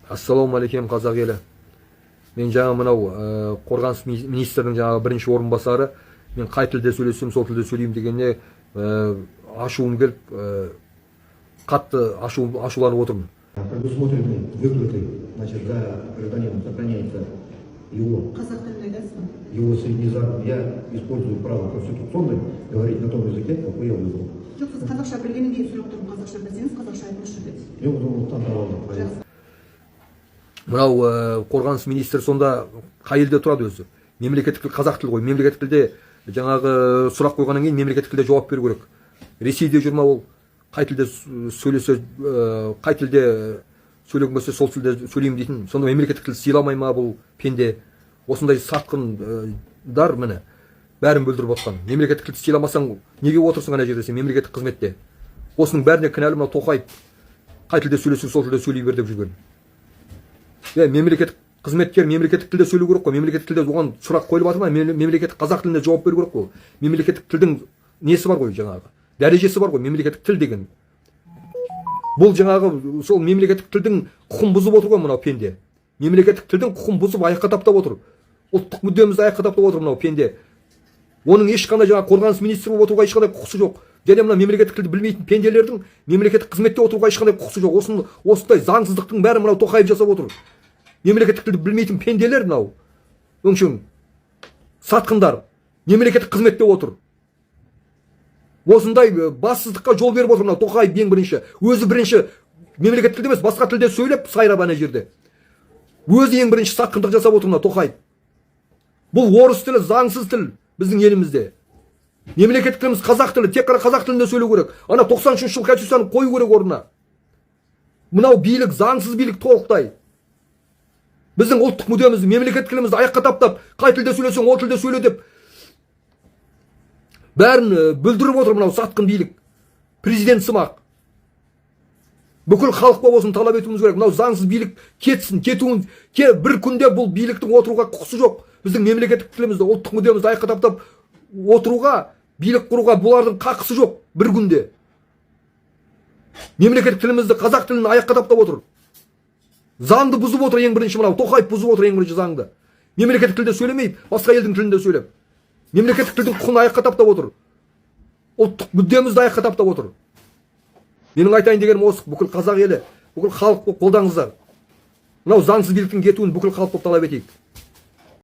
Ассалаумағалейкум қазақ елі. Мен жаңа мынау қорғаныс министрінің жаңа бірінші орынбасары, мен қай тілде сөйлесем сол тілде сөйлеймін дегеніне ашуым келіп, қатты ашуланып отырмын. Предусмотрены выплаты, значит, за гражданина сохраняется его средний заработок. Я использую право конституционное говорить на том языке, какой я выбрал. Жоқ, сіз қазақша білгенге сөйлеп тұрып қазақша білсеңіз, қазақша айтыңызшы деді. Мен оны таңдап алдым. Мынау қорғаныс министрі сонда қай елде тұрады өзі? Мемлекеттік тіл қазақ тілі ғой. Мемлекеттік тілде жаңағы сұрақ қойғаннан кейін мемлекеттік тілде жауап беру керек. Ресейде жүр ма ол? Қай тілде сөйлесе, қай тілде сөйлеген болса сол тілде сөйлеймін дейтін. Сонда мемлекеттік тіл сыйламай ма бұл пенде? Осындай сатқындар міне бәрін бүлдіріп отқан. Мемлекеттік тілді сыйламасаң неге отырсың ана жерде сен мемлекеттік қызметте? Осының бәріне кінәлі мынау Тоқаев. Қай тілде сөйлесең сол тілде сөйлей бер деп жүрген. Мемлекеттік қызметкер мемлекеттік тілде сөйлеу керек қой. Мемлекеттік тілде оған сұрақ қойылып жатыр ма? Мемлекеттік қазақ тілінде жауап беру керек қой. Мемлекеттік тілдің несі бар ғой жаңағы? Дәрежесі бар ғой мемлекеттік тіл деген. Бұл жаңағы сол мемлекеттік тілдің құқын бұзып отыр ғой мынау пенде. Мемлекеттік тілдің құқын бұзып аяққа таптап отыр. Ұлттық мүддемізді аяққа таптап отыр мынау пенде. Оның ешқандай жаңа қорғаныс министрі болып отыруға ешқандай құқысы жоқ. Және мына мемлекеттік тілді білмейтін пенделердің мемлекеттік қызметте отыруға ешқандай құқысы жоқ. Осындай заңсыздықтың бәрі мынау Тоқаев жасап отыр. Мемлекеттік тілді білмейтін пенделер мынау. Өңшің сатқындар мемлекеттік қызметте отыр. Осындай бассыздыққа жол беріп отыр мынау Тоқаев ең бірінші. Өзі бірінші мемлекеттік тілде емес, басқа тілде сөйлеп сайрап ана жерде. Өзі ең бірінші сатқындық жасап отыр мынау Тоқаев. Бұл орыс тілі заңсыз тіл біздің елімізде. Мемлекеттік тіліміз қазақ тілі, тек қана қазақ тілінде сөйлеу керек. Ана 93 жыл Конституцияны қою керек орнына. Мынау билік заңсыз билік толықтай. Біздің ұлттық мүддемізді, мемлекеттік тілімізді аяққа таптап, қай тілде сөйлесең ол тілде сөйле деп бәрін бүлдіріп отыр мынау сатқын билік. Президент сымақ. Бүкіл халыққа болсын талап етуіміз керек. Мынау заңсыз билік кетуін, бір күнде бұл биліктің отыруға құқысы жоқ. Біздің мемлекеттік тілімізді, ұлттық мүддемізді аяққа таптап отыруға, билік құруға бұлардың қақысы жоқ бір күнде. Мемлекеттік тілімізді, қазақ тілін аяққа таптап отыр. Заңды бұзып отыр ең бірінші мынау Тоқаев бұзып отыр ең бірінші заңды. Мемлекеттік тілде сөйлемейді, басқа елдің тілінде сөйлеп. Мемлекеттік тілдің құқын аяққа таптап отыр. Ұлттық мүддемізді аяққа таптап отыр. Менің айтайын дегенім осы, бүкіл қазақ елі, бүкіл халық қолдаңыздар. Мынау заңсыз биліктің кетуін бүкіл халық талап етейік.